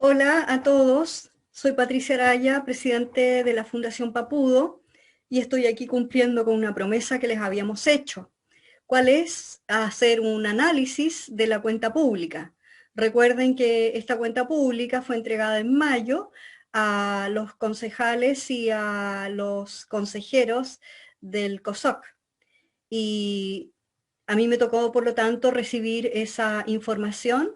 Hola a todos, soy Patricia Araya, presidente de la Fundación Papudo, y estoy aquí cumpliendo con una promesa que les habíamos hecho. ¿Cuál es? Hacer un análisis de la cuenta pública. Recuerden que esta cuenta pública fue entregada en mayo a los concejales y a los consejeros del COSOC. Y a mí me tocó, por lo tanto, recibir esa información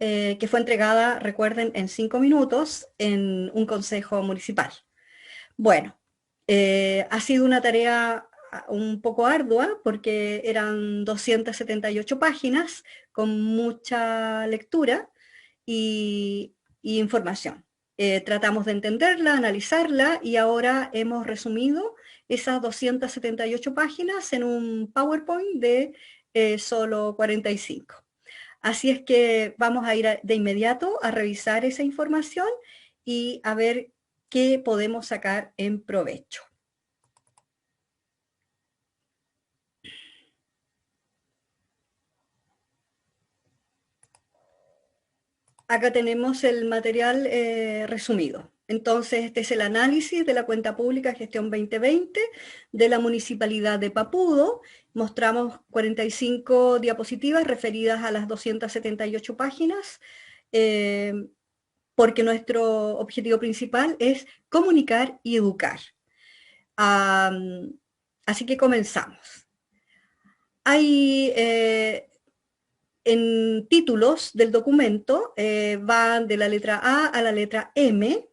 que fue entregada, recuerden, en 5 minutos en un consejo municipal. Bueno, ha sido una tarea un poco ardua porque eran 278 páginas con mucha lectura y información. Tratamos de entenderla, analizarla y ahora hemos resumido esas 278 páginas en un PowerPoint de solo 45. Así es que vamos a ir de inmediato a revisar esa información y a ver qué podemos sacar en provecho. Acá tenemos el material resumido. Entonces, este es el análisis de la cuenta pública gestión 2020 de la Municipalidad de Papudo. Mostramos 45 diapositivas referidas a las 278 páginas, eh, porque nuestro objetivo principal es comunicar y educar. Así que comenzamos. Hay en títulos del documento van de la letra A la letra M,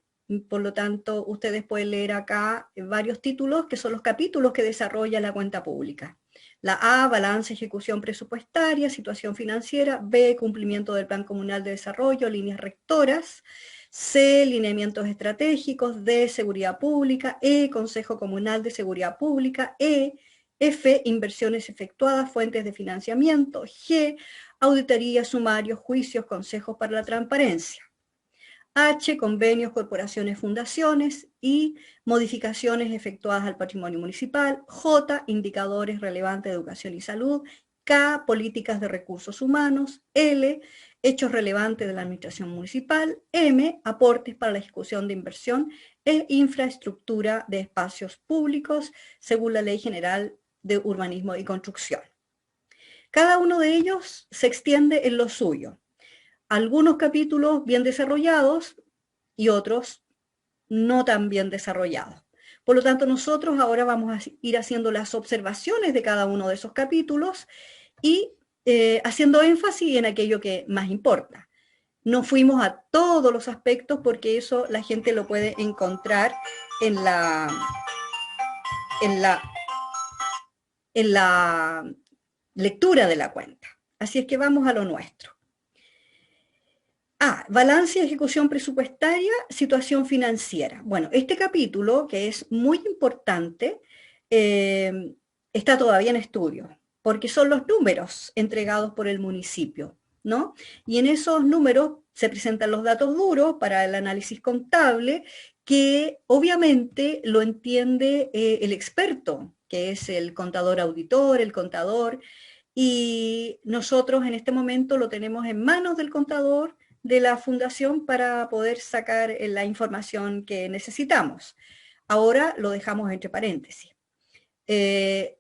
por lo tanto ustedes pueden leer acá varios títulos que son los capítulos que desarrolla la cuenta pública. La A, balance, ejecución presupuestaria, situación financiera. B, cumplimiento del Plan Comunal de Desarrollo, líneas rectoras. C, lineamientos estratégicos. D, seguridad pública. E, Consejo Comunal de Seguridad Pública. F, inversiones efectuadas, fuentes de financiamiento. G, auditoría, sumarios, juicios, consejos para la transparencia. H, convenios, corporaciones, fundaciones. I, modificaciones efectuadas al patrimonio municipal. J, indicadores relevantes de educación y salud. K, políticas de recursos humanos. L, hechos relevantes de la administración municipal. M, aportes para la ejecución de inversión e infraestructura de espacios públicos, según la Ley General de Urbanismo y Construcción. Cada uno de ellos se extiende en lo suyo. Algunos capítulos bien desarrollados y otros no tan bien desarrollados. Por lo tanto, nosotros ahora vamos a ir haciendo las observaciones de cada uno de esos capítulos y haciendo énfasis en aquello que más importa. No fuimos a todos los aspectos porque eso la gente lo puede encontrar en en la, en la lectura de la cuenta. Así es que vamos a lo nuestro. Balance y ejecución presupuestaria, situación financiera. Bueno, este capítulo, que es muy importante, está todavía en estudio, porque son los números entregados por el municipio, ¿no? Y en esos números se presentan los datos duros para el análisis contable, que obviamente lo entiende el experto, que es el contador auditor, el contador, y nosotros en este momento lo tenemos en manos del contador de la fundación para poder sacar la información que necesitamos. Ahora lo dejamos entre paréntesis.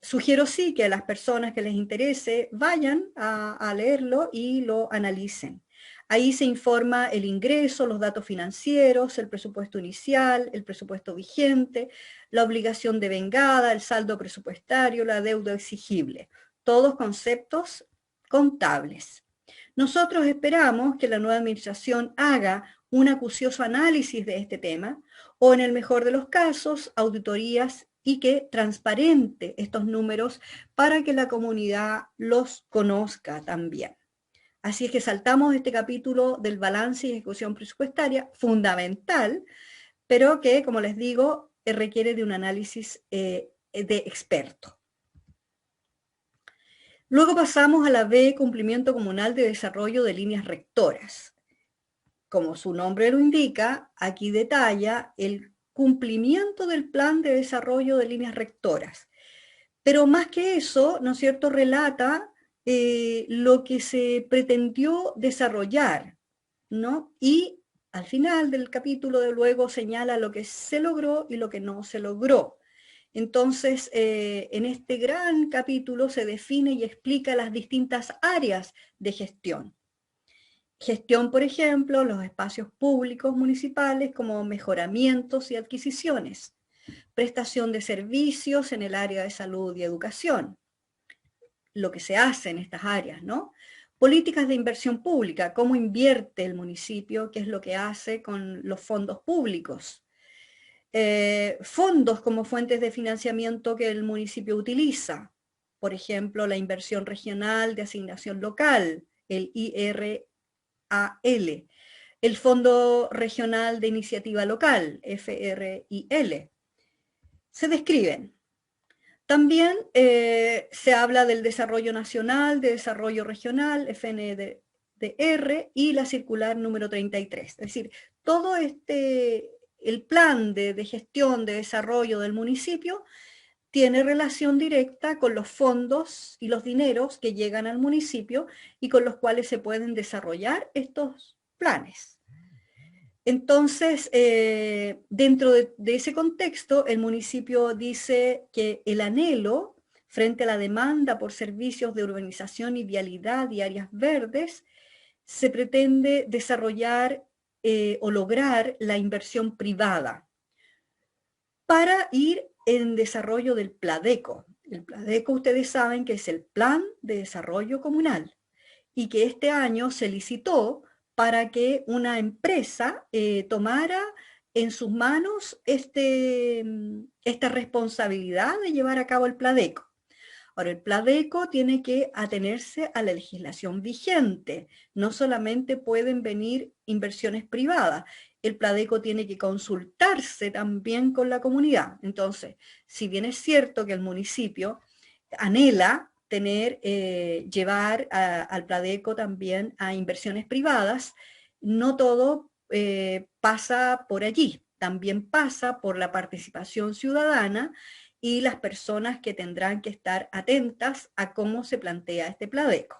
Sugiero sí que a las personas que les interese vayan a leerlo y lo analicen. Ahí se informa el ingreso, los datos financieros, el presupuesto inicial, el presupuesto vigente, la obligación de vengada, el saldo presupuestario, la deuda exigible. Todos conceptos contables. Nosotros esperamos que la nueva administración haga un acucioso análisis de este tema o, en el mejor de los casos, auditorías y que transparente estos números para que la comunidad los conozca también. Así es que saltamos este capítulo del balance y ejecución presupuestaria, fundamental, pero que, como les digo, requiere de un análisis de experto. Luego pasamos a la B, cumplimiento comunal de desarrollo de líneas rectoras. Como su nombre lo indica, aquí detalla el cumplimiento del plan de desarrollo de líneas rectoras. Pero más que eso, ¿no es cierto?, relata lo que se pretendió desarrollar, ¿no? Y al final del capítulo de luego señala lo que se logró y lo que no se logró. Entonces, en este gran capítulo se define y explica las distintas áreas de gestión. Gestión, por ejemplo, los espacios públicos municipales como mejoramientos y adquisiciones. Prestación de servicios en el área de salud y educación. Lo que se hace en estas áreas, ¿no? Políticas de inversión pública, cómo invierte el municipio, qué es lo que hace con los fondos públicos. Fondos como fuentes de financiamiento que el municipio utiliza. Por ejemplo, la inversión regional de asignación local, el IRAL. El Fondo Regional de Iniciativa Local, FRIL. Se describen. También se habla del desarrollo nacional, de desarrollo regional, FNDR, y la circular número 33. Es decir, todo el plan de gestión, de desarrollo del municipio, tiene relación directa con los fondos y los dineros que llegan al municipio y con los cuales se pueden desarrollar estos planes. Entonces, dentro de ese contexto, el municipio dice que el anhelo frente a la demanda por servicios de urbanización y vialidad y áreas verdes, se pretende desarrollar o lograr la inversión privada para ir en desarrollo del PLADECO. El PLADECO, ustedes saben que es el Plan de Desarrollo Comunal y que este año se licitó para que una empresa tomara en sus manos esta responsabilidad de llevar a cabo el PLADECO. Ahora, el PLADECO tiene que atenerse a la legislación vigente. No solamente pueden venir inversiones privadas, el PLADECO tiene que consultarse también con la comunidad. Entonces, si bien es cierto que el municipio anhela llevar al PLADECO también a inversiones privadas, no todo pasa por allí, también pasa por la participación ciudadana y las personas que tendrán que estar atentas a cómo se plantea este PLADECO,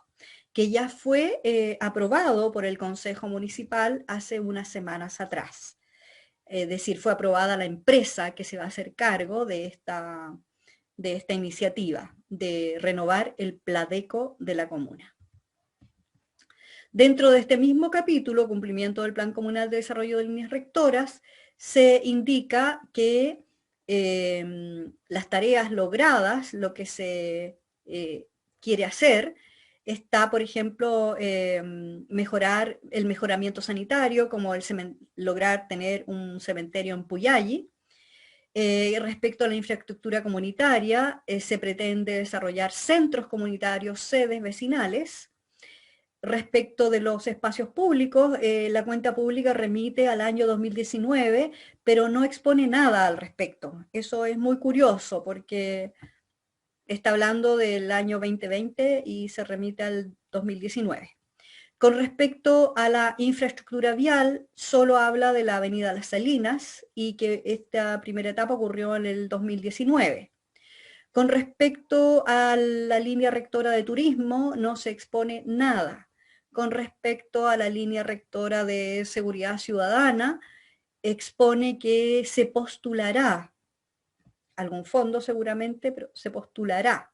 que ya fue aprobado por el Consejo Municipal hace unas semanas atrás. Es decir, fue aprobada la empresa que se va a hacer cargo de esta iniciativa de renovar el PLADECO de la comuna. Dentro de este mismo capítulo, cumplimiento del Plan Comunal de Desarrollo de Líneas Rectoras, se indica que las tareas logradas, lo que se quiere hacer, está, por ejemplo, mejorar el mejoramiento sanitario, como lograr tener un cementerio en Puyalli. Respecto a la infraestructura comunitaria, se pretende desarrollar centros comunitarios, sedes vecinales. Respecto de los espacios públicos, la cuenta pública remite al año 2019, pero no expone nada al respecto. Eso es muy curioso porque está hablando del año 2020 y se remite al 2019. Con respecto a la infraestructura vial, solo habla de la avenida Las Salinas y que esta primera etapa ocurrió en el 2019. Con respecto a la línea rectora de turismo, no se expone nada. Con respecto a la línea rectora de seguridad ciudadana, expone que se postulará, algún fondo seguramente, pero se postulará.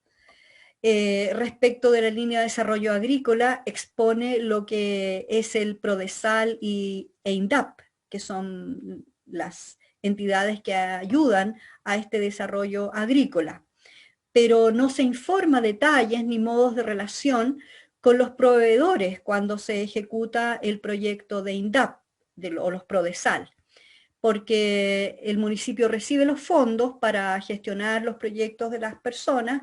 Respecto de la línea de desarrollo agrícola, expone lo que es el Prodesal e INDAP, que son las entidades que ayudan a este desarrollo agrícola. Pero no se informa detalles ni modos de relación con los proveedores cuando se ejecuta el proyecto de INDAP o los Prodesal, porque el municipio recibe los fondos para gestionar los proyectos de las personas,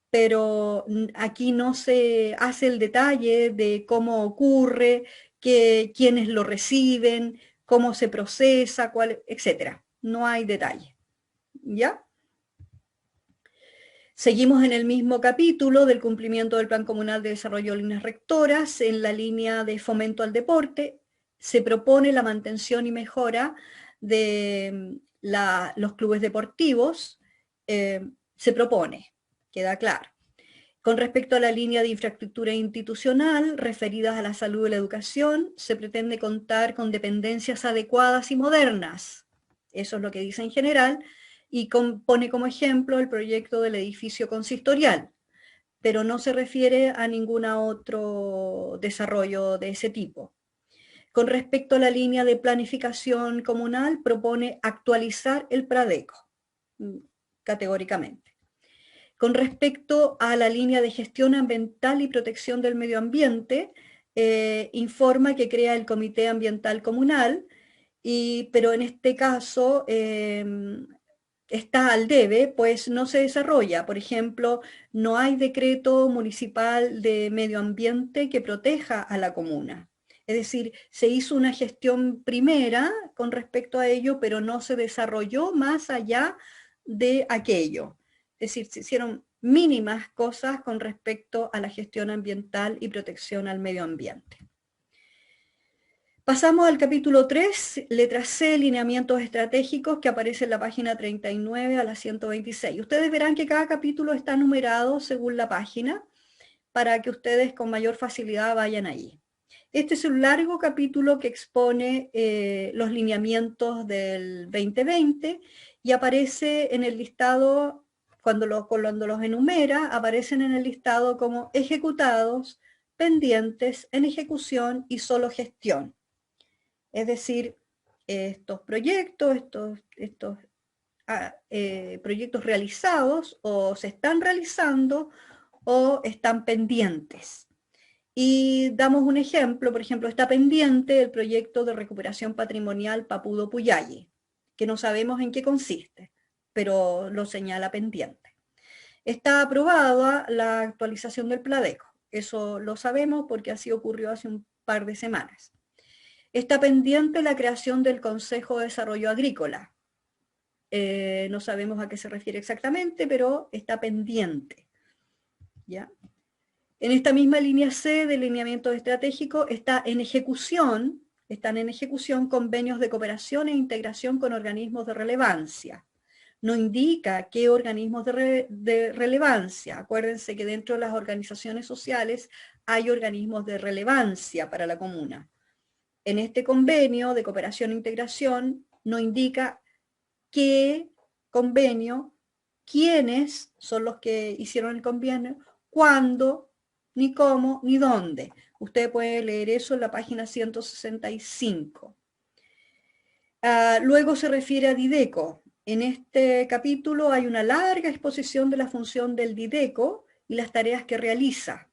pero aquí no se hace el detalle de cómo ocurre, quiénes lo reciben, cómo se procesa, etc. No hay detalle. ¿Ya? Seguimos en el mismo capítulo del cumplimiento del Plan Comunal de Desarrollo de Líneas Rectoras. En la línea de fomento al deporte se propone la mantención y mejora de los clubes deportivos. Se propone, queda claro. Con respecto a la línea de infraestructura institucional referidas a la salud y la educación, se pretende contar con dependencias adecuadas y modernas. Eso es lo que dice en general, y pone como ejemplo el proyecto del edificio consistorial, pero no se refiere a ningún otro desarrollo de ese tipo. Con respecto a la línea de planificación comunal, propone actualizar el Pradeco, categóricamente. Con respecto a la línea de gestión ambiental y protección del medio ambiente, informa que crea el Comité Ambiental Comunal, pero en este caso está al debe, pues no se desarrolla. Por ejemplo, no hay decreto municipal de medio ambiente que proteja a la comuna. Es decir, se hizo una gestión primera con respecto a ello, pero no se desarrolló más allá de aquello. Es decir, se hicieron mínimas cosas con respecto a la gestión ambiental y protección al medio ambiente. Pasamos al capítulo 3, letra C, lineamientos estratégicos, que aparece en la página 39 a la 126. Ustedes verán que cada capítulo está numerado según la página, para que ustedes con mayor facilidad vayan allí. Este es un largo capítulo que expone los lineamientos del 2020 y aparece en el listado, cuando los enumera, aparecen en el listado como ejecutados, pendientes, en ejecución y solo gestión. Es decir, estos proyectos, proyectos realizados o se están realizando o están pendientes. Y damos un ejemplo, por ejemplo, está pendiente el proyecto de recuperación patrimonial Papudo Puyayi, que no sabemos en qué consiste, pero lo señala pendiente. Está aprobada la actualización del Pladeco, eso lo sabemos porque así ocurrió hace un par de semanas. Está pendiente la creación del Consejo de Desarrollo Agrícola. No sabemos a qué se refiere exactamente, pero está pendiente. ¿Ya? En esta misma línea C de lineamiento estratégico están en ejecución convenios de cooperación e integración con organismos de relevancia. No indica qué organismos de relevancia. Acuérdense que dentro de las organizaciones sociales hay organismos de relevancia para la comuna. En este convenio de cooperación e integración no indica qué convenio, quiénes son los que hicieron el convenio, cuándo, ni cómo, ni dónde. Usted puede leer eso en la página 165. Luego se refiere a Dideco. En este capítulo hay una larga exposición de la función del Dideco y las tareas que realiza.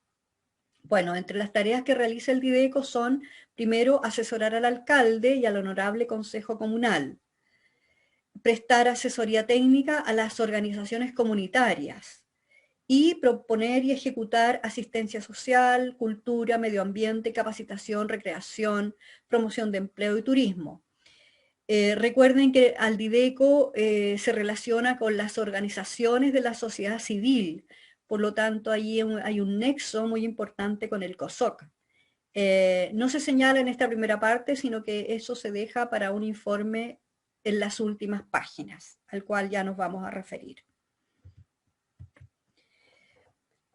Bueno, entre las tareas que realiza el Dideco son, primero, asesorar al alcalde y al honorable consejo comunal, prestar asesoría técnica a las organizaciones comunitarias y proponer y ejecutar asistencia social, cultura, medio ambiente, capacitación, recreación, promoción de empleo y turismo. Recuerden que al Dideco se relaciona con las organizaciones de la sociedad civil, por lo tanto allí hay un nexo muy importante con el COSOC. No se señala en esta primera parte, sino que eso se deja para un informe en las últimas páginas, al cual ya nos vamos a referir.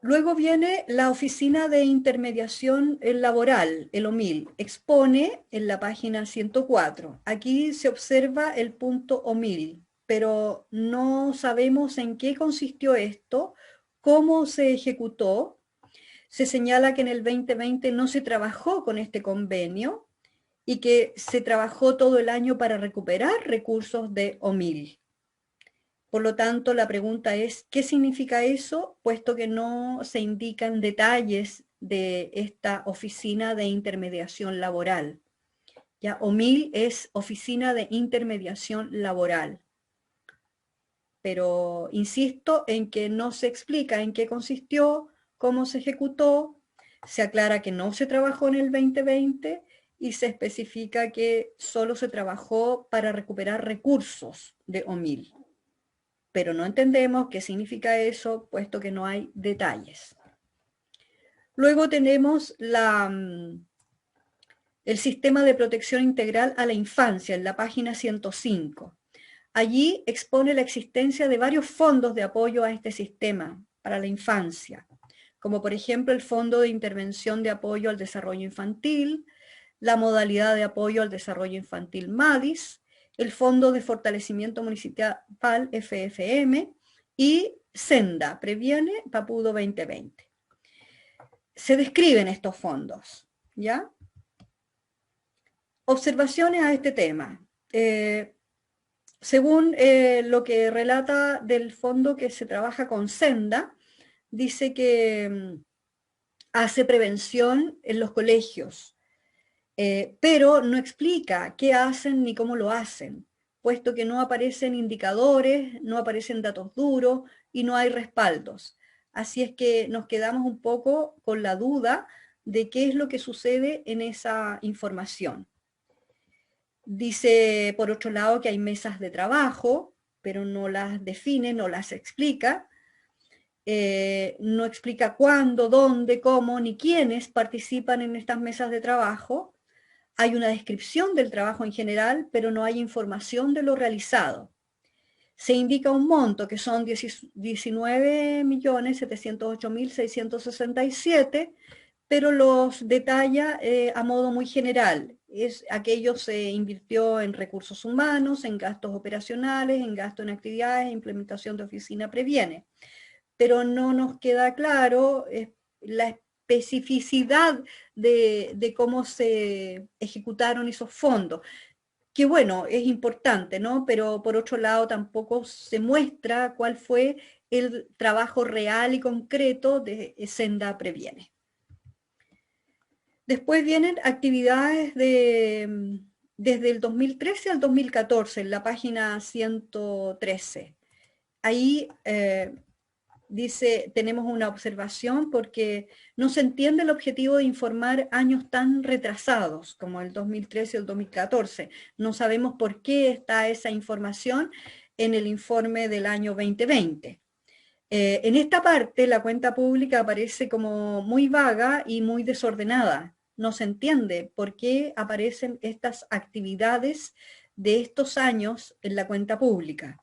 Luego viene la Oficina de Intermediación Laboral, el OMIL. Expone en la página 104. Aquí se observa el punto OMIL, pero no sabemos en qué consistió esto, cómo se ejecutó. Se señala que en el 2020 no se trabajó con este convenio y que se trabajó todo el año para recuperar recursos de OMIL. Por lo tanto, la pregunta es, ¿qué significa eso? Puesto que no se indican detalles de esta oficina de intermediación laboral. ¿Ya? OMIL es Oficina de Intermediación Laboral. Pero insisto en que no se explica en qué consistió, cómo se ejecutó, se aclara que no se trabajó en el 2020 y se especifica que solo se trabajó para recuperar recursos de OMIL. Pero no entendemos qué significa eso, puesto que no hay detalles. Luego tenemos el sistema de protección integral a la infancia, en la página 105. Allí expone la existencia de varios fondos de apoyo a este sistema para la infancia. como por ejemplo el Fondo de Intervención de Apoyo al Desarrollo Infantil, la modalidad de apoyo al desarrollo infantil MADIS, el Fondo de Fortalecimiento Municipal FFM y Senda, Previene Papudo 2020. Se describen estos fondos, ¿ya? Observaciones a este tema. Según lo que relata del fondo que se trabaja con Senda, dice que hace prevención en los colegios, pero no explica qué hacen ni cómo lo hacen, puesto que no aparecen indicadores, no aparecen datos duros y no hay respaldos. Así es que nos quedamos un poco con la duda de qué es lo que sucede en esa información. Dice, por otro lado, que hay mesas de trabajo, pero no las define, no las explica. No explica cuándo, dónde, cómo, ni quiénes participan en estas mesas de trabajo. Hay una descripción del trabajo en general, pero no hay información de lo realizado. Se indica un monto que son 19.708.667, pero los detalla a modo muy general. Aquello se invirtió en recursos humanos, en gastos operacionales, en gastos en actividades, implementación de oficina previene. Pero no nos queda claro la especificidad de cómo se ejecutaron esos fondos. Que bueno, es importante, ¿no? Pero por otro lado tampoco se muestra cuál fue el trabajo real y concreto de Senda Previene. Después vienen actividades desde el 2013 al 2014, en la página 113. Ahí dice, tenemos una observación porque no se entiende el objetivo de informar años tan retrasados como el 2013 o el 2014. No sabemos por qué está esa información en el informe del año 2020. En esta parte la cuenta pública aparece como muy vaga y muy desordenada. No se entiende por qué aparecen estas actividades de estos años en la cuenta pública.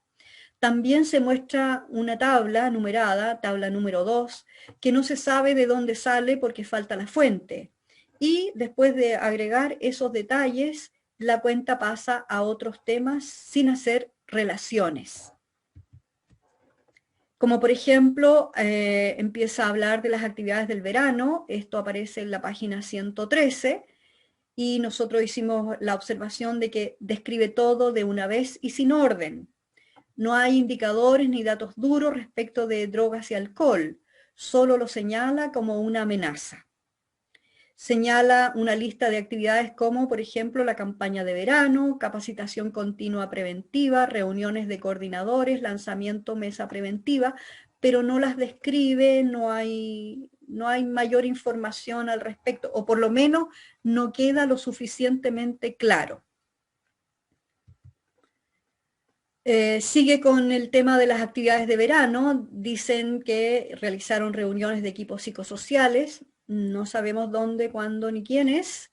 También se muestra una tabla numerada, tabla número 2, que no se sabe de dónde sale porque falta la fuente. Y después de agregar esos detalles, la cuenta pasa a otros temas sin hacer relaciones. Como por ejemplo, empieza a hablar de las actividades del verano, esto aparece en la página 113, y nosotros hicimos la observación de que describe todo de una vez y sin orden. No hay indicadores ni datos duros respecto de drogas y alcohol, solo lo señala como una amenaza. Señala una lista de actividades como, por ejemplo, la campaña de verano, capacitación continua preventiva, reuniones de coordinadores, lanzamiento mesa preventiva, pero no las describe, no hay mayor información al respecto, o por lo menos no queda lo suficientemente claro. Sigue con el tema de las actividades de verano. Dicen que realizaron reuniones de equipos psicosociales, no sabemos dónde, cuándo ni quiénes,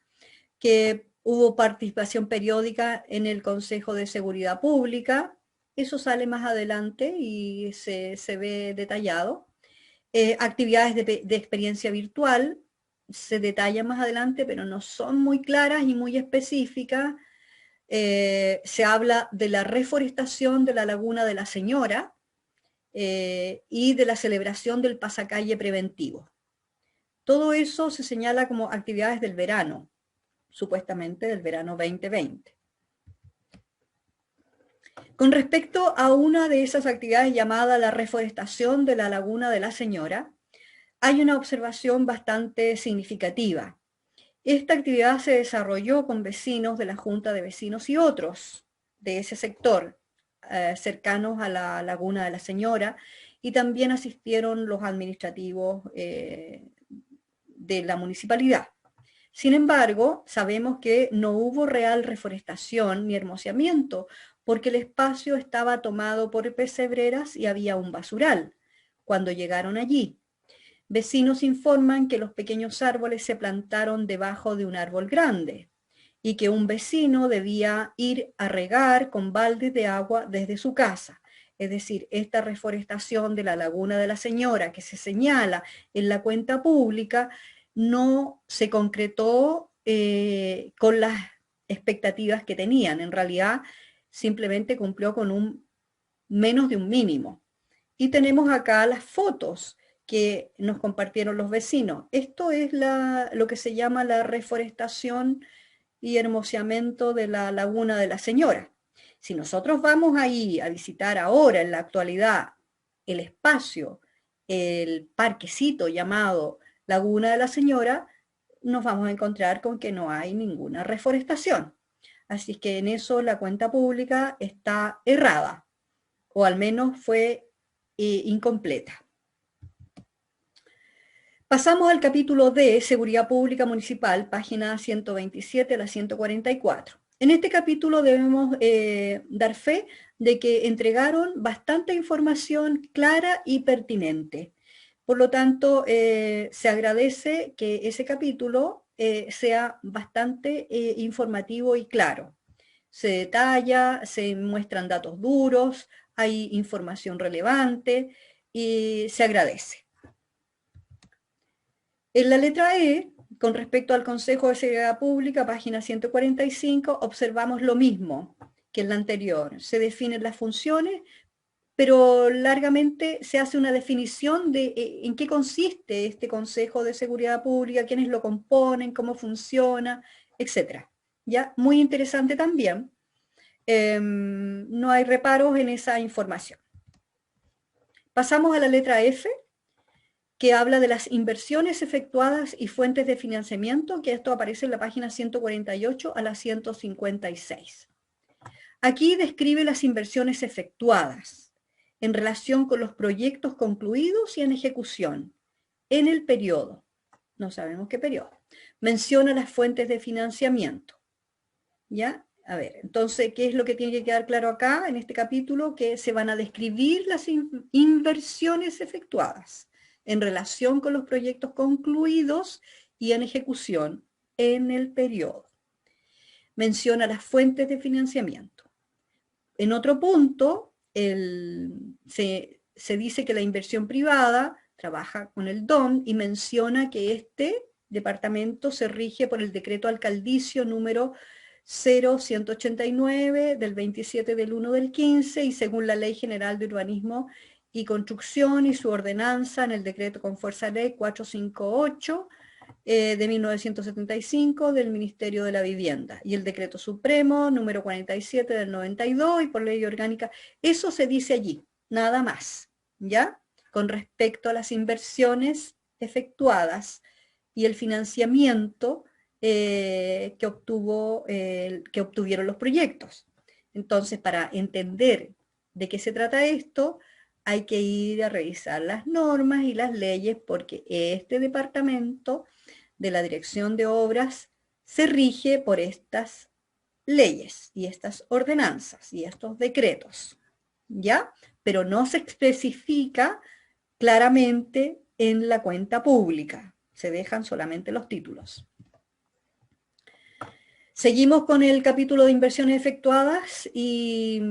que hubo participación periódica en el Consejo de Seguridad Pública. Eso sale más adelante y se ve detallado. Actividades de experiencia virtual se detallan más adelante, pero no son muy claras y muy específicas. Se habla de la reforestación de la Laguna de la Señora y de la celebración del pasacalle preventivo. Todo eso se señala como actividades del verano, supuestamente del verano 2020. Con respecto a una de esas actividades llamada la reforestación de la Laguna de la Señora, hay una observación bastante significativa. Esta actividad se desarrolló con vecinos de la Junta de Vecinos y otros de ese sector, cercanos a la Laguna de la Señora, y también asistieron los administrativos de la municipalidad. Sin embargo, sabemos que no hubo real reforestación ni hermoseamiento, porque el espacio estaba tomado por pesebreras y había un basural cuando llegaron allí. Vecinos informan que los pequeños árboles se plantaron debajo de un árbol grande y que un vecino debía ir a regar con baldes de agua desde su casa. Es decir, esta reforestación de la Laguna de la Señora que se señala en la cuenta pública no se concretó con las expectativas que tenían. En realidad, simplemente cumplió con menos de un mínimo. Y tenemos acá las fotos que nos compartieron los vecinos. Esto es lo que se llama la reforestación y hermoseamiento de la Laguna de la Señora. Si nosotros vamos ahí a visitar ahora, en la actualidad, el espacio, el parquecito llamado Laguna de la Señora, nos vamos a encontrar con que no hay ninguna reforestación. Así que en eso la cuenta pública está errada, o al menos fue incompleta. Pasamos al capítulo D, Seguridad Pública Municipal, página 127 a la 144. En este capítulo debemos dar fe de que entregaron bastante información clara y pertinente. Por lo tanto, se agradece que ese capítulo sea bastante informativo y claro. Se detalla, se muestran datos duros, hay información relevante y se agradece. En la letra E, con respecto al Consejo de Seguridad Pública, página 145, observamos lo mismo que en la anterior. Se definen las funciones, pero largamente se hace una definición de en qué consiste este Consejo de Seguridad Pública, quiénes lo componen, cómo funciona, etc. ¿Ya? Muy interesante también. No hay reparos en esa información. Pasamos a la letra F, que habla de las inversiones efectuadas y fuentes de financiamiento, que esto aparece en la página 148 a la 156. Aquí describe las inversiones efectuadas en relación con los proyectos concluidos y en ejecución en el periodo. No sabemos qué periodo. Menciona las fuentes de financiamiento. ¿Ya? A ver, entonces, ¿qué es lo que tiene que quedar claro acá en este capítulo? Que se van a describir las inversiones efectuadas en relación con los proyectos concluidos y en ejecución en el periodo. Menciona las fuentes de financiamiento. En otro punto, se dice que la inversión privada trabaja con el DOM y menciona que este departamento se rige por el decreto alcaldicio número 0189 del 27 del 1 del 15 y según la Ley General de Urbanismo y Construcción y su ordenanza en el decreto con fuerza ley 458 de 1975 del Ministerio de la Vivienda y el decreto supremo número 47 del 92 y por ley orgánica. Eso se dice allí, nada más, ¿ya? Con respecto a las inversiones efectuadas y el financiamiento que obtuvieron los proyectos. Entonces, para entender de qué se trata esto, hay que ir a revisar las normas y las leyes porque este departamento de la Dirección de Obras se rige por estas leyes y estas ordenanzas y estos decretos, ¿ya? Pero no se especifica claramente en la cuenta pública, se dejan solamente los títulos. Seguimos con el capítulo de inversiones efectuadas y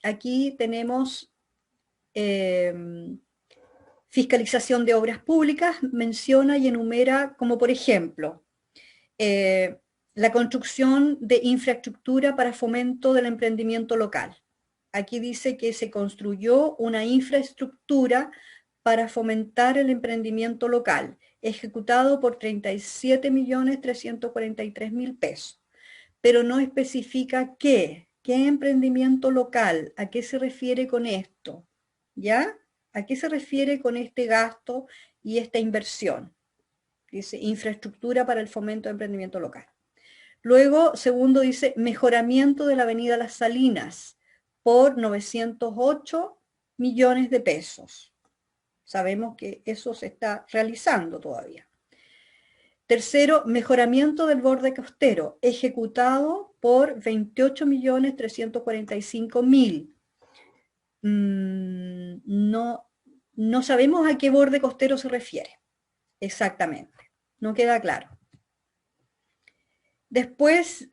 aquí tenemos fiscalización de obras públicas, menciona y enumera como por ejemplo la construcción de infraestructura para fomento del emprendimiento local. Aquí dice que se construyó una infraestructura para fomentar el emprendimiento local, ejecutado por 37.343.000 pesos, pero no especifica qué emprendimiento local, a qué se refiere con esto, ¿ya? ¿A qué se refiere con este gasto y esta inversión? Dice, infraestructura para el fomento de emprendimiento local. Luego, segundo, dice, mejoramiento de la avenida Las Salinas por 908 millones de pesos. Sabemos que eso se está realizando todavía. Tercero, mejoramiento del borde costero, ejecutado por 28.345.000. No sabemos a qué borde costero se refiere exactamente, no queda claro. Después,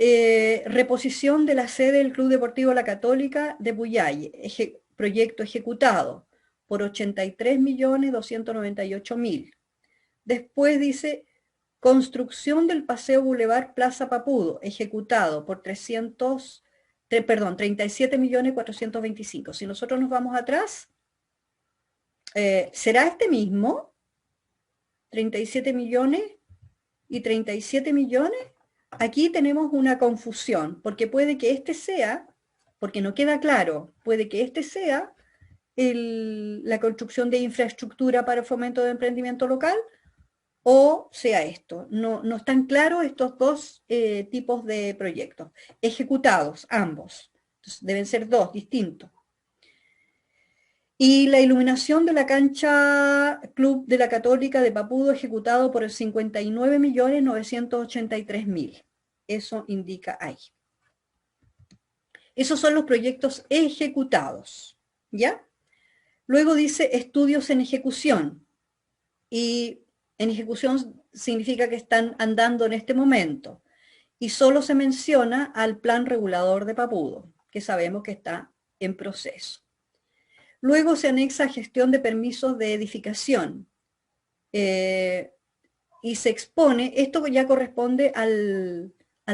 reposición de la sede del Club Deportivo La Católica de Puyay, proyecto ejecutado por 83.298.000. Después dice, construcción del Paseo Boulevard Plaza Papudo, ejecutado por 37.425.000. Si nosotros nos vamos atrás, ¿será este mismo? 37 millones y 37 millones. Aquí tenemos una confusión, porque puede que este sea, porque no queda claro, puede que este sea la construcción de infraestructura para el fomento de emprendimiento local, o sea esto. No están claros estos dos tipos de proyectos, ejecutados ambos. Entonces, deben ser dos distintos. Y la iluminación de la cancha Club de la Católica de Papudo, ejecutado por el 59.983.000. Eso indica ahí. Esos son los proyectos ejecutados, ¿ya? Luego dice estudios en ejecución. Y en ejecución significa que están andando en este momento. Y solo se menciona al plan regulador de Papudo, que sabemos que está en proceso. Luego se anexa gestión de permisos de edificación y se expone, esto ya corresponde al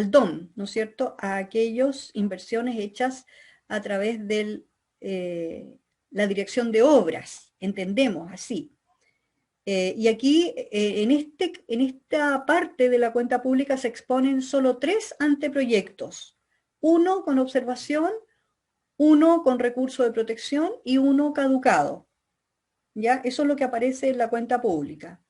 DOM, ¿no es cierto?, a aquellas inversiones hechas a través de la dirección de obras, entendemos así. Y aquí, en esta parte de la cuenta pública se exponen solo 3 anteproyectos, uno con observación, uno con recurso de protección y uno caducado. ¿Ya? Eso es lo que aparece en la cuenta pública.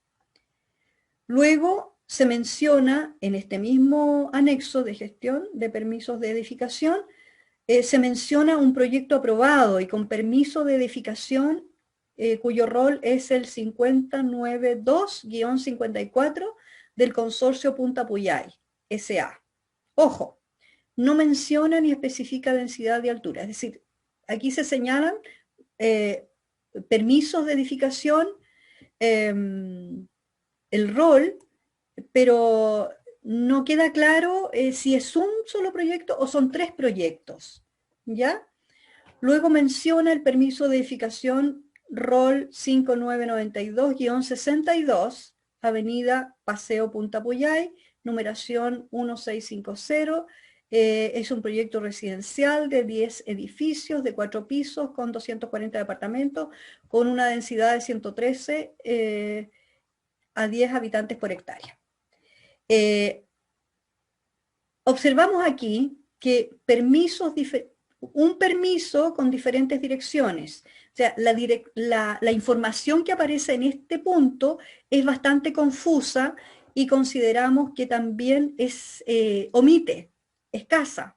Luego se menciona en este mismo anexo de gestión de permisos de edificación, se menciona un proyecto aprobado y con permiso de edificación cuyo rol es el 592-54 del consorcio Punta Puyay, S.A. Ojo, no menciona ni especifica densidad de altura, es decir, aquí se señalan permisos de edificación, el rol, pero no queda claro si es un solo proyecto o son 3 proyectos, ¿ya? Luego menciona el permiso de edificación rol 5992-62, Avenida Paseo Punta Puyay, numeración 1650, es un proyecto residencial de 10 edificios de 4 pisos con 240 departamentos, con una densidad de 113 a 10 habitantes por hectárea. Observamos aquí que un permiso con diferentes direcciones. O sea, la información que aparece en este punto es bastante confusa y consideramos que también es omite, escasa,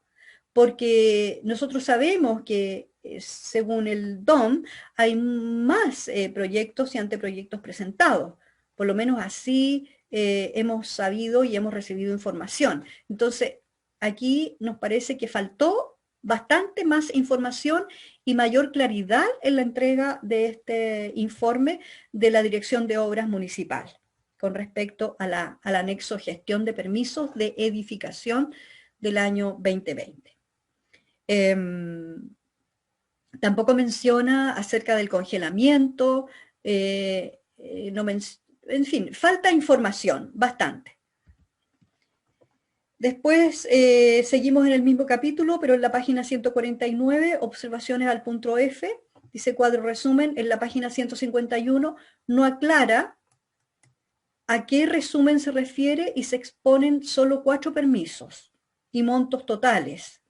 porque nosotros sabemos que según el DOM hay más proyectos y anteproyectos presentados. Por lo menos así hemos sabido y hemos recibido información. Entonces, aquí nos parece que faltó bastante más información y mayor claridad en la entrega de este informe de la Dirección de Obras Municipal con respecto al anexo gestión de permisos de edificación del año 2020. Tampoco menciona acerca del congelamiento, en fin, falta información, bastante. Después seguimos en el mismo capítulo, pero en la página 149, observaciones al punto F, dice cuadro resumen, en la página 151 no aclara a qué resumen se refiere y se exponen solo 4 permisos y montos totales.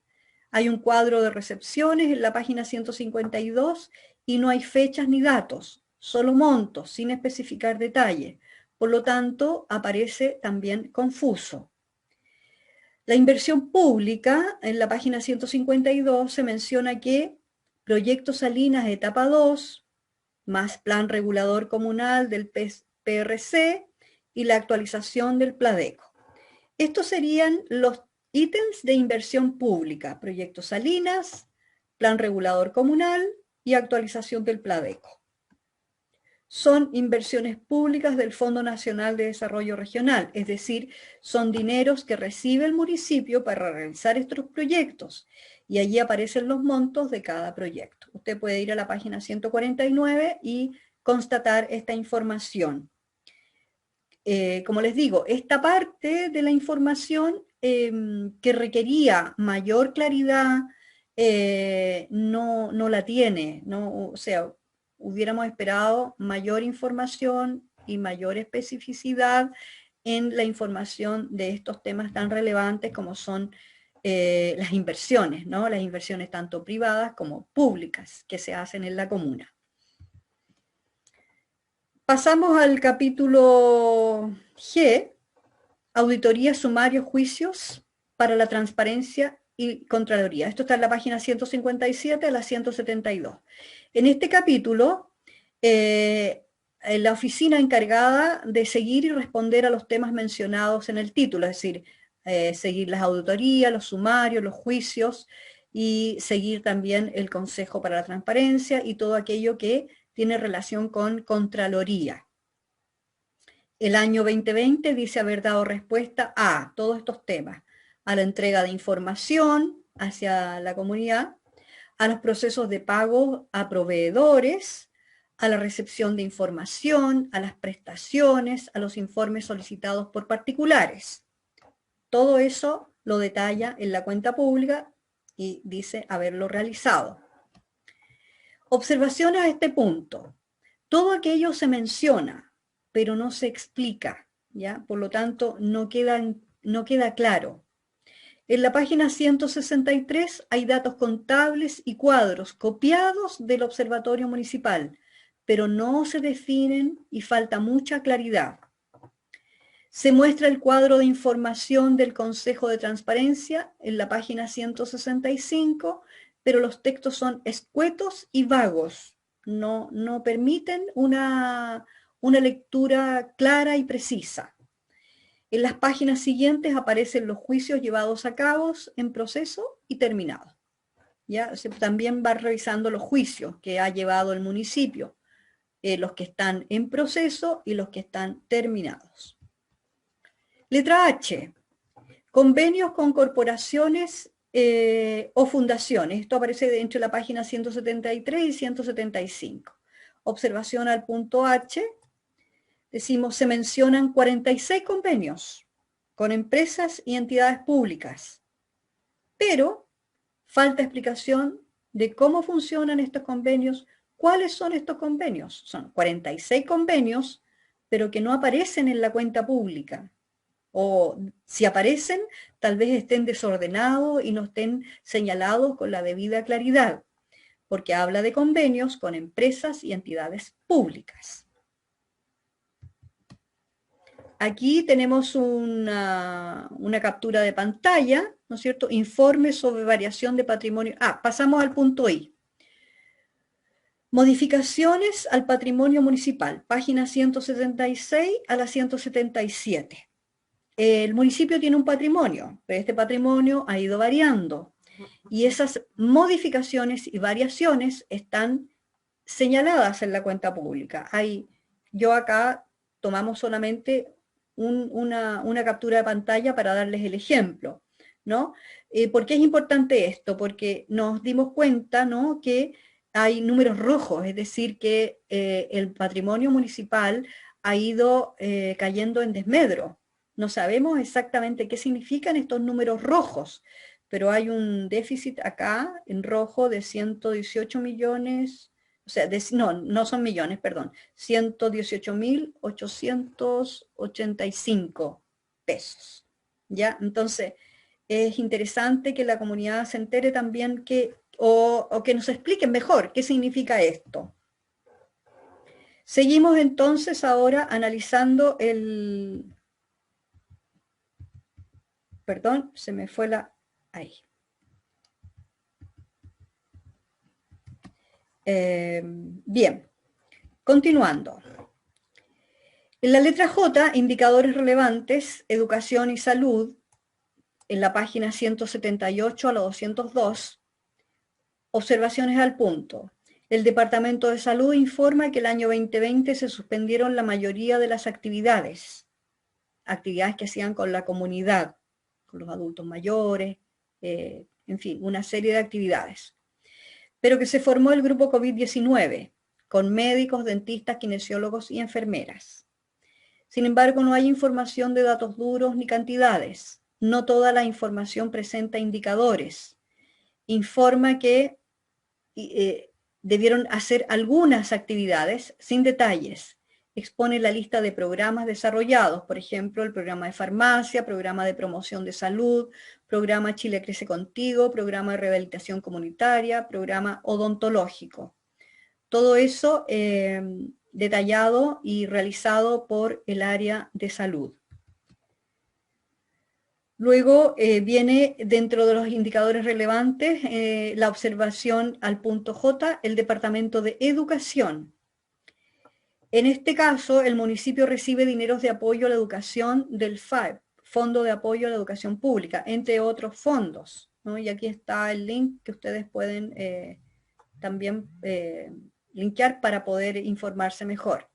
Hay un cuadro de recepciones en la página 152 y no hay fechas ni datos, solo montos, sin especificar detalles. Por lo tanto, aparece también confuso. La inversión pública, en la página 152, se menciona que Proyecto Salinas etapa 2, más plan regulador comunal del PRC y la actualización del Pladeco. Estos serían los ítems de inversión pública, Proyecto Salinas, plan regulador comunal y actualización del Pladeco. Son inversiones públicas del Fondo Nacional de Desarrollo Regional, es decir, son dineros que recibe el municipio para realizar estos proyectos y allí aparecen los montos de cada proyecto. Usted puede ir a la página 149 y constatar esta información. Como les digo, esta parte de la información que requería mayor claridad no la tiene, o sea, hubiéramos esperado mayor información y mayor especificidad en la información de estos temas tan relevantes como son las inversiones, ¿no? Las inversiones tanto privadas como públicas que se hacen en la comuna. Pasamos al capítulo G, auditoría, sumarios, juicios para la transparencia y Contraloría. Esto está en la página 157 a la 172. En este capítulo, la oficina encargada de seguir y responder a los temas mencionados en el título, es decir, seguir las auditorías, los sumarios, los juicios y seguir también el Consejo para la Transparencia y todo aquello que tiene relación con Contraloría. El año 2020 dice haber dado respuesta a todos estos temas, a la entrega de información hacia la comunidad, a los procesos de pago a proveedores, a la recepción de información, a las prestaciones, a los informes solicitados por particulares. Todo eso lo detalla en la cuenta pública y dice haberlo realizado. Observaciones a este punto. Todo aquello se menciona, pero no se explica, ¿ya? Por lo tanto, no queda claro. En la página 163 hay datos contables y cuadros copiados del Observatorio Municipal, pero no se definen y falta mucha claridad. Se muestra el cuadro de información del Consejo de Transparencia en la página 165, pero los textos son escuetos y vagos. No permiten una lectura clara y precisa. En las páginas siguientes aparecen los juicios llevados a cabo en proceso y terminados. ¿Ya? También va revisando los juicios que ha llevado el municipio, los que están en proceso y los que están terminados. Letra H, convenios con corporaciones o fundaciones. Esto aparece entre la página 173 y 175. Observación al punto H. Decimos, se mencionan 46 convenios con empresas y entidades públicas, pero falta explicación de cómo funcionan estos convenios, cuáles son estos convenios. Son 46 convenios, pero que no aparecen en la cuenta pública. O si aparecen, tal vez estén desordenados y no estén señalados con la debida claridad, porque habla de convenios con empresas y entidades públicas. Aquí tenemos una captura de pantalla, ¿no es cierto? Informe sobre variación de patrimonio. Pasamos al punto I. Modificaciones al patrimonio municipal, página 176 a la 177. El municipio tiene un patrimonio, pero este patrimonio ha ido variando. Y esas modificaciones y variaciones están señaladas en la cuenta pública. Yo acá tomamos solamente una captura de pantalla para darles el ejemplo, ¿no? ¿Por qué es importante esto? Porque nos dimos cuenta, ¿no?, que hay números rojos, es decir, que el patrimonio municipal ha ido cayendo en desmedro. No sabemos exactamente qué significan estos números rojos, pero hay un déficit acá en rojo de 118 millones, o sea, no son millones, perdón, 118.885 pesos, ¿ya? Entonces, es interesante que la comunidad se entere también o que nos expliquen mejor qué significa esto. Seguimos entonces ahora analizando Perdón, se me fue ahí. Bien, continuando. En la letra J, indicadores relevantes, educación y salud, en la página 178 a la 202, observaciones al punto. El Departamento de Salud informa que el año 2020 se suspendieron la mayoría de las actividades que hacían con la comunidad, con los adultos mayores, en fin, una serie de actividades. Pero que se formó el grupo COVID-19, con médicos, dentistas, kinesiólogos y enfermeras. Sin embargo, no hay información de datos duros ni cantidades. No toda la información presenta indicadores. Informa que debieron hacer algunas actividades sin detalles. Expone la lista de programas desarrollados, por ejemplo, el programa de farmacia, programa de promoción de salud, programa Chile Crece Contigo, programa de rehabilitación comunitaria, programa odontológico. Todo eso detallado y realizado por el área de salud. Luego viene dentro de los indicadores relevantes la observación al punto J, el Departamento de Educación. En este caso, el municipio recibe dineros de apoyo a la educación del FAEP, Fondo de Apoyo a la Educación Pública, entre otros fondos, ¿no? Y aquí está el link que ustedes pueden también linkear para poder informarse mejor.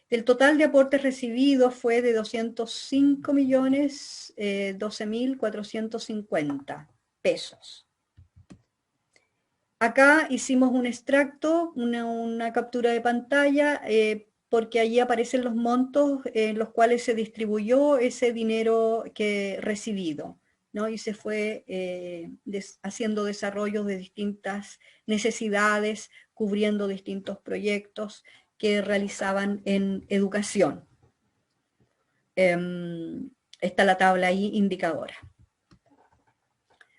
El total de aportes recibidos fue de 205.012.450 pesos. Acá hicimos un extracto, una captura de pantalla, porque allí aparecen los montos en los cuales se distribuyó ese dinero que recibido, ¿no? Y se fue haciendo desarrollos de distintas necesidades, cubriendo distintos proyectos que realizaban en educación. Está la tabla ahí indicadora.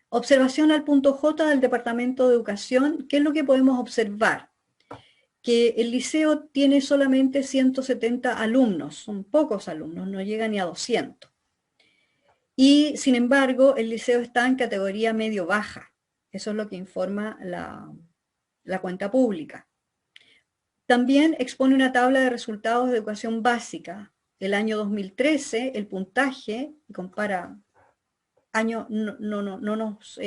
Observación al punto J del Departamento de Educación. ¿Qué es lo que podemos observar? Que el liceo tiene solamente 170 alumnos, son pocos alumnos, no llega ni a 200. Y sin embargo, el liceo está en categoría medio-baja. Eso es lo que informa la cuenta pública. También expone una tabla de resultados de educación básica. El año 2013, el puntaje, compara año, no nos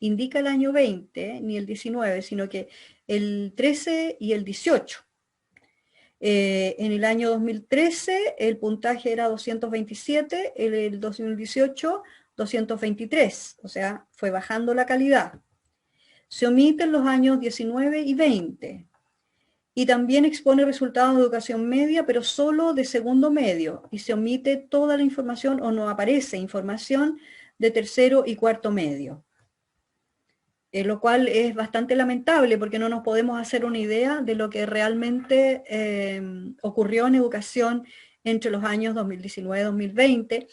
indica el año 20 ni el 19, sino que el 13 y el 18. En el año 2013 el puntaje era 227, en el 2018 223, o sea, fue bajando la calidad. Se omiten los años 19 y 20. Y también expone resultados de educación media, pero solo de segundo medio, y se omite toda la información o no aparece información de tercero y cuarto medio. Lo cual es bastante lamentable porque no nos podemos hacer una idea de lo que realmente ocurrió en educación entre los años 2019 y 2020,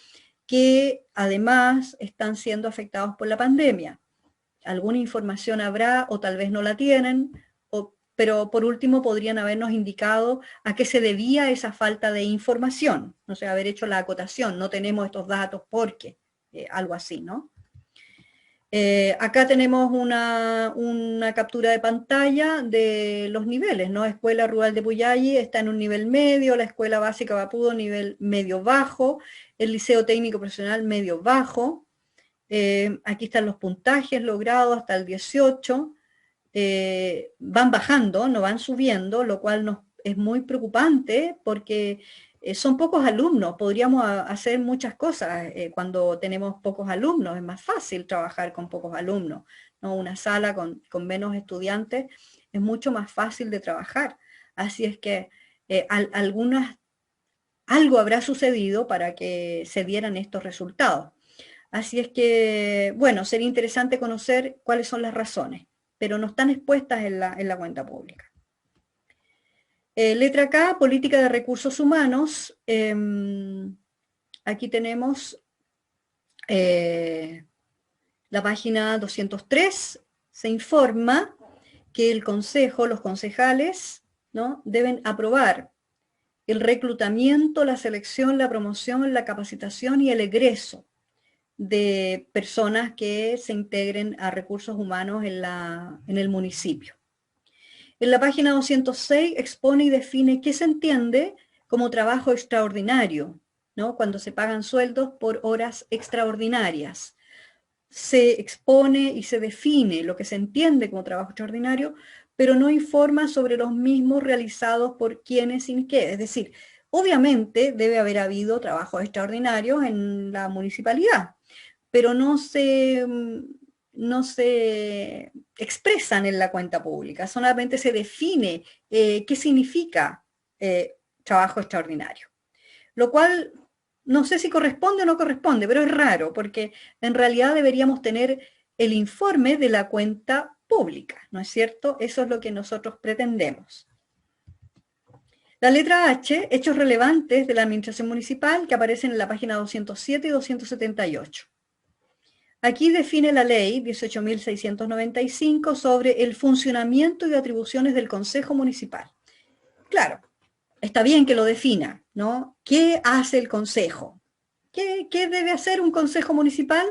que además están siendo afectados por la pandemia. Alguna información habrá o tal vez no la tienen, pero por último podrían habernos indicado a qué se debía esa falta de información, no sé, haber hecho la acotación, no tenemos estos datos porque, algo así, ¿no? Acá tenemos una captura de pantalla de los niveles, ¿no? Escuela Rural de Puyalli está en un nivel medio, la Escuela Básica Vapudo nivel medio-bajo, el Liceo Técnico Profesional medio-bajo, aquí están los puntajes logrados hasta el 18, van bajando, no van subiendo, lo cual es muy preocupante porque son pocos alumnos, podríamos hacer muchas cosas cuando tenemos pocos alumnos, es más fácil trabajar con pocos alumnos, ¿no? Una sala con menos estudiantes es mucho más fácil de trabajar, así es que algo habrá sucedido para que se dieran estos resultados. Así es que, bueno, sería interesante conocer cuáles son las razones, pero no están expuestas en la cuenta pública. Letra K, política de recursos humanos. Aquí tenemos la página 203. Se informa que el consejo, los concejales, ¿no?, deben aprobar el reclutamiento, la selección, la promoción, la capacitación y el egreso de personas que se integren a recursos humanos en el municipio. En la página 206 expone y define qué se entiende como trabajo extraordinario, ¿no? Cuando se pagan sueldos por horas extraordinarias. Se expone y se define lo que se entiende como trabajo extraordinario, pero no informa sobre los mismos realizados por quienes y qué. Es decir, obviamente debe haber habido trabajos extraordinarios en la municipalidad, pero no se expresan en la cuenta pública, solamente se define qué significa trabajo extraordinario. Lo cual no sé si corresponde o no corresponde, pero es raro, porque en realidad deberíamos tener el informe de la cuenta pública, ¿no es cierto? Eso es lo que nosotros pretendemos. La letra H, hechos relevantes de la administración municipal, que aparecen en la página 207 y 278. Aquí define la ley 18.695 sobre el funcionamiento y atribuciones del Consejo Municipal. Claro, está bien que lo defina, ¿no? ¿Qué hace el Consejo? ¿Qué debe hacer un Consejo Municipal?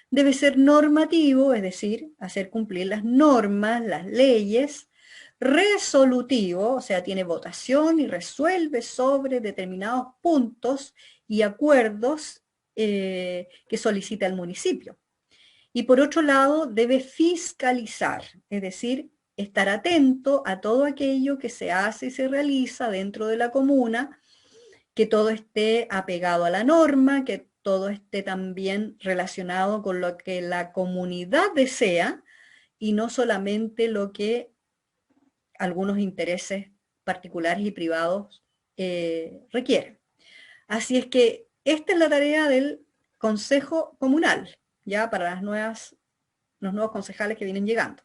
Debe ser normativo, es decir, hacer cumplir las normas, las leyes, resolutivo, o sea, tiene votación y resuelve sobre determinados puntos y acuerdos que solicita el municipio. Y por otro lado, debe fiscalizar, es decir, estar atento a todo aquello que se hace y se realiza dentro de la comuna, que todo esté apegado a la norma, que todo esté también relacionado con lo que la comunidad desea y no solamente lo que algunos intereses particulares y privados requieren. Así es que esta es la tarea del Consejo Comunal, ya para los nuevos concejales que vienen llegando.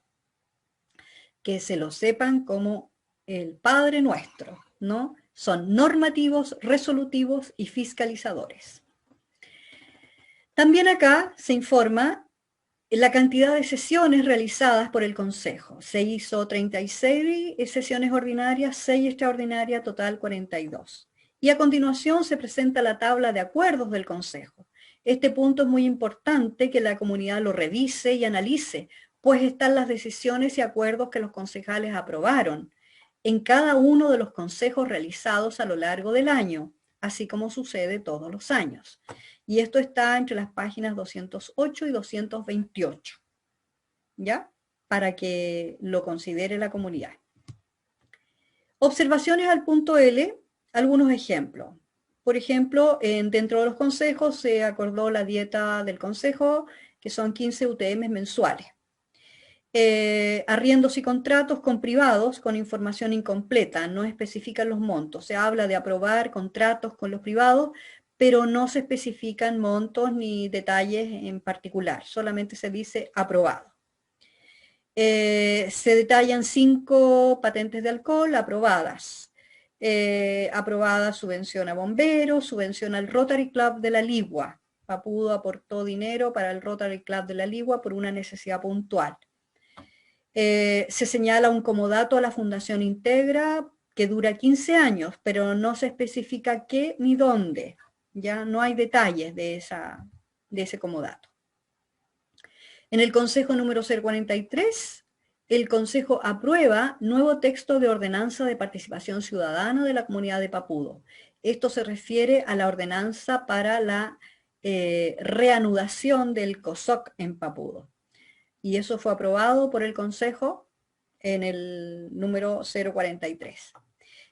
Que se lo sepan como el Padre Nuestro, ¿no? Son normativos, resolutivos y fiscalizadores. También acá se informa la cantidad de sesiones realizadas por el Consejo. Se hizo 36 sesiones ordinarias, 6 extraordinarias, total 42. Y a continuación se presenta la tabla de acuerdos del Consejo. Este punto es muy importante que la comunidad lo revise y analice, pues están las decisiones y acuerdos que los concejales aprobaron en cada uno de los consejos realizados a lo largo del año, así como sucede todos los años. Y esto está entre las páginas 208 y 228, ¿ya? Para que lo considere la comunidad. Observaciones al punto L, algunos ejemplos. Por ejemplo, dentro de los consejos se acordó la dieta del consejo, que son 15 UTM mensuales. Arriendos y contratos con privados con información incompleta, no especifican los montos. Se habla de aprobar contratos con los privados, pero no se especifican montos ni detalles en particular, solamente se dice aprobado. Se detallan 5 patentes de alcohol aprobadas. Aprobada subvención a bomberos, subvención al Rotary Club de la Ligua. Papudo aportó dinero para el Rotary Club de la Ligua por una necesidad puntual. Se señala un comodato a la Fundación Integra que dura 15 años, pero no se especifica qué ni dónde. Ya no hay detalles de ese comodato. En el Consejo número 043, el Consejo aprueba nuevo texto de ordenanza de participación ciudadana de la comunidad de Papudo. Esto se refiere a la ordenanza para la reanudación del COSOC en Papudo. Y eso fue aprobado por el Consejo en el número 043.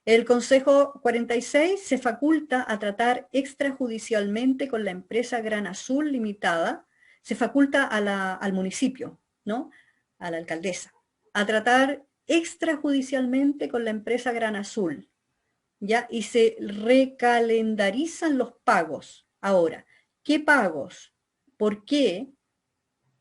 El Consejo 46 se faculta a tratar extrajudicialmente con la empresa Gran Azul Limitada, se faculta al municipio, ¿no? A la alcaldesa, a tratar extrajudicialmente con la empresa Gran Azul, ¿ya? Y se recalendarizan los pagos. Ahora, ¿qué pagos? ¿Por qué?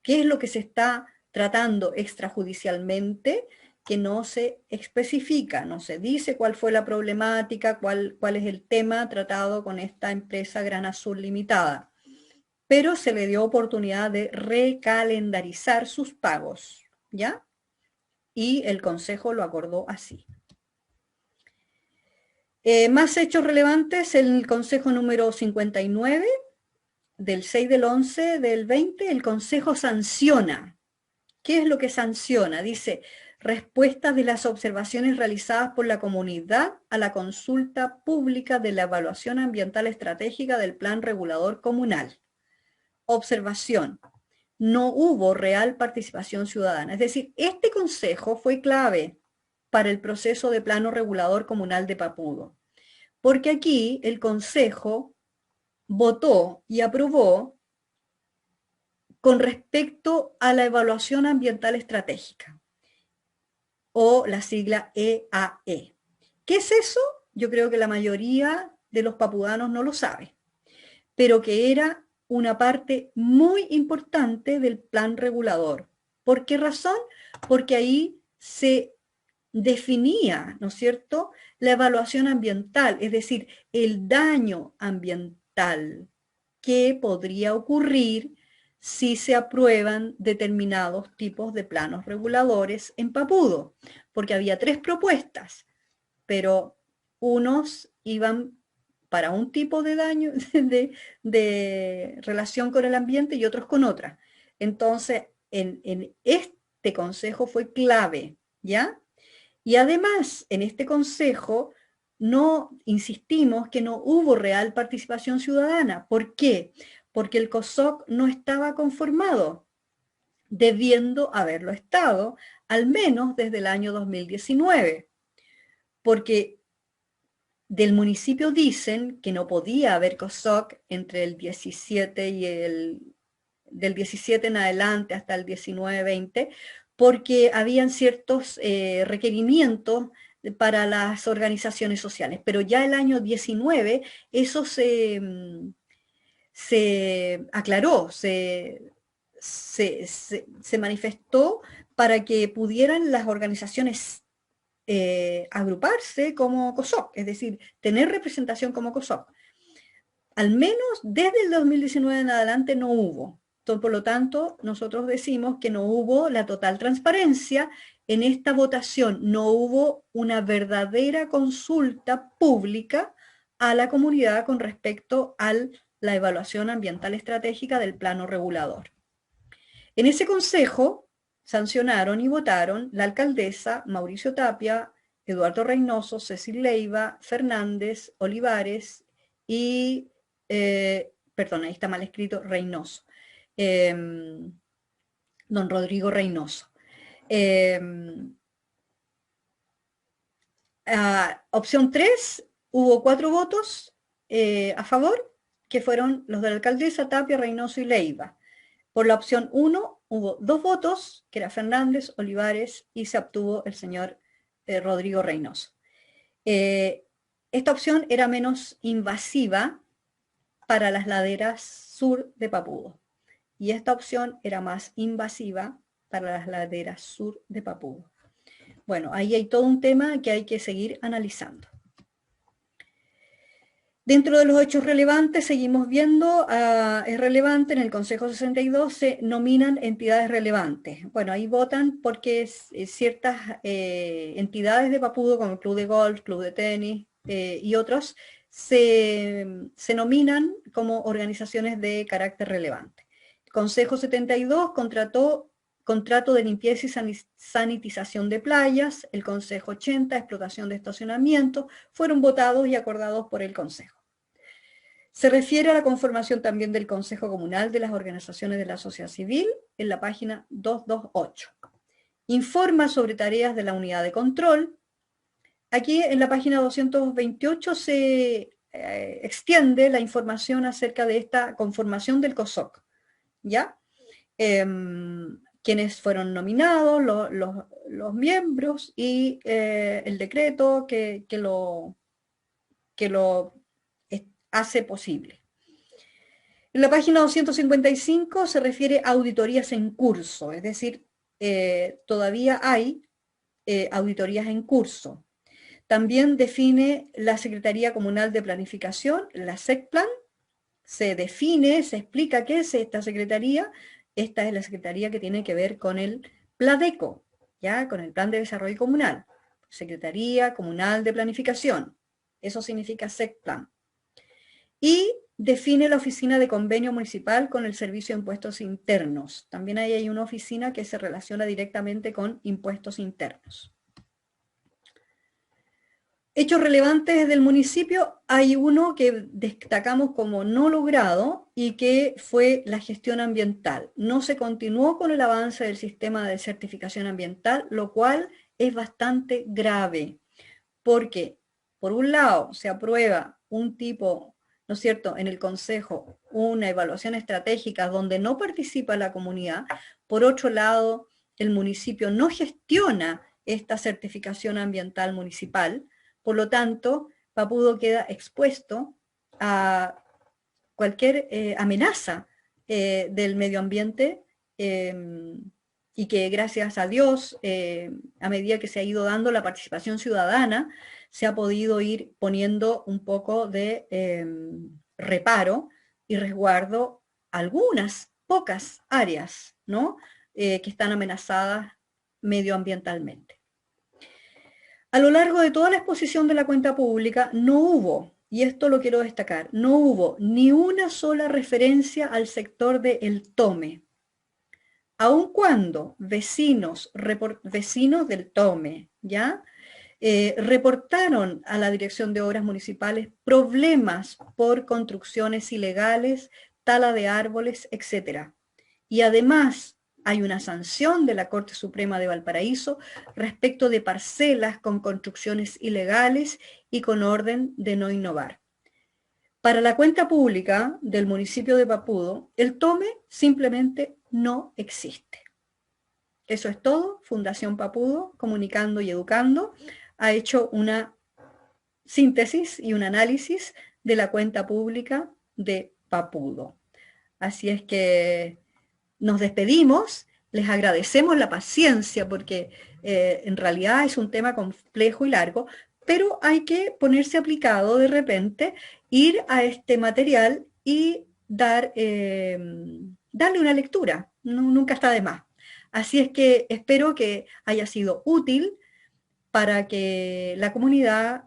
¿Qué es lo que se está tratando extrajudicialmente? Que no se especifica, no se dice cuál fue la problemática, cuál es el tema tratado con esta empresa Gran Azul Limitada. Pero se le dio oportunidad de recalendarizar sus pagos, ¿ya? Y el Consejo lo acordó así. Más hechos relevantes, el Consejo número 59, del 6 del 11 del 20, el Consejo sanciona. ¿Qué es lo que sanciona? Dice, respuestas de las observaciones realizadas por la comunidad a la consulta pública de la evaluación ambiental estratégica del Plan Regulador Comunal. Observación, no hubo real participación ciudadana. Es decir, este consejo fue clave para el proceso de plano regulador comunal de Papudo, porque aquí el consejo votó y aprobó con respecto a la evaluación ambiental estratégica, o la sigla EAE. ¿Qué es eso? Yo creo que la mayoría de los papudanos no lo sabe, pero que era una parte muy importante del plan regulador. ¿Por qué razón? Porque ahí se definía, ¿no es cierto?, la evaluación ambiental, es decir, el daño ambiental que podría ocurrir si se aprueban determinados tipos de planos reguladores en Papudo, porque había 3 propuestas, pero unos iban para un tipo de daño, de relación con el ambiente y otros con otra. Entonces, en este consejo fue clave, ¿ya? Y además, en este consejo, no insistimos que no hubo real participación ciudadana. ¿Por qué? Porque el COSOC no estaba conformado, debiendo haberlo estado, al menos desde el año 2019. Porque del municipio dicen que no podía haber COSOC entre el 17 y del 17 en adelante hasta el 19-20, porque habían ciertos requerimientos para las organizaciones sociales. Pero ya el año 19 eso se aclaró, se manifestó para que pudieran las organizaciones agruparse como COSOC, es decir, tener representación como COSOC. Al menos desde el 2019 en adelante no hubo. Por lo tanto, nosotros decimos que no hubo la total transparencia en esta votación, no hubo una verdadera consulta pública a la comunidad con respecto a la evaluación ambiental estratégica del plano regulador. En ese consejo sancionaron y votaron la alcaldesa Mauricio Tapia, Eduardo Reynoso, Cecil Leiva, Fernández, Olivares y, perdón, ahí está mal escrito, Reynoso, don Rodrigo Reynoso. Opción 3, hubo 4 votos a favor, que fueron los de la alcaldesa Tapia, Reynoso y Leiva. Por la opción 1 hubo 2 votos, que era Fernández, Olivares, y se obtuvo el señor Rodrigo Reynoso. Esta opción era menos invasiva para las laderas sur de Papudo, y esta opción era más invasiva para las laderas sur de Papudo. Bueno, ahí hay todo un tema que hay que seguir analizando. Dentro de los hechos relevantes, seguimos viendo, es relevante, en el Consejo 62 se nominan entidades relevantes. Bueno, ahí votan porque ciertas entidades de Papudo, como el Club de Golf, Club de Tenis y otros, se nominan como organizaciones de carácter relevante. El Consejo 72 contrato de limpieza y sanitización de playas, el Consejo 80, explotación de estacionamiento, fueron votados y acordados por el Consejo. Se refiere a la conformación también del Consejo Comunal de las Organizaciones de la Sociedad Civil en la página 228. Informa sobre tareas de la unidad de control. Aquí en la página 228 se extiende la información acerca de esta conformación del COSOC, ¿ya? Quienes fueron nominados, los miembros y el decreto que lo hace posible. En la página 255 se refiere a auditorías en curso, es decir, todavía hay auditorías en curso. También define la Secretaría Comunal de Planificación, la SECPLAN, se define, se explica qué es esta secretaría. Esta es la secretaría que tiene que ver con el PLADECO, ¿ya? Con el Plan de Desarrollo Comunal. Secretaría Comunal de Planificación, eso significa SECPLAN. Y define la oficina de convenio municipal con el Servicio de Impuestos Internos. También ahí hay una oficina que se relaciona directamente con impuestos internos. Hechos relevantes del municipio, hay uno que destacamos como no logrado y que fue la gestión ambiental. No se continuó con el avance del sistema de certificación ambiental, lo cual es bastante grave, porque por un lado se aprueba un tipo ¿no es cierto?, en el Consejo una evaluación estratégica donde no participa la comunidad. Por otro lado, el municipio no gestiona esta certificación ambiental municipal, por lo tanto, Papudo queda expuesto a cualquier amenaza del medio ambiente, y que gracias a Dios, a medida que se ha ido dando la participación ciudadana, se ha podido ir poniendo un poco de reparo y resguardo a algunas pocas áreas, ¿no?, que están amenazadas medioambientalmente. A lo largo de toda la exposición de la cuenta pública no hubo, y esto lo quiero destacar, no hubo ni una sola referencia al sector del Tome, aun cuando vecinos del Tome, ¿ya?, reportaron a la Dirección de Obras Municipales problemas por construcciones ilegales, tala de árboles, etc. Y además hay una sanción de la Corte Suprema de Valparaíso respecto de parcelas con construcciones ilegales y con orden de no innovar. Para la cuenta pública del municipio de Papudo, el Tome simplemente no existe. Eso es todo. Fundación Papudo, comunicando y educando, ha hecho una síntesis y un análisis de la cuenta pública de Papudo. Así es que nos despedimos, les agradecemos la paciencia porque en realidad es un tema complejo y largo, pero hay que ponerse aplicado de repente, ir a este material y darle una lectura, nunca está de más. Así es que espero que haya sido útil para que la comunidad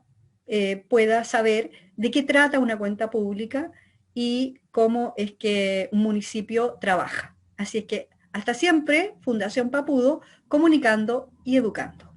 pueda saber de qué trata una cuenta pública y cómo es que un municipio trabaja. Así es que hasta siempre, Fundación Papudo, comunicando y educando.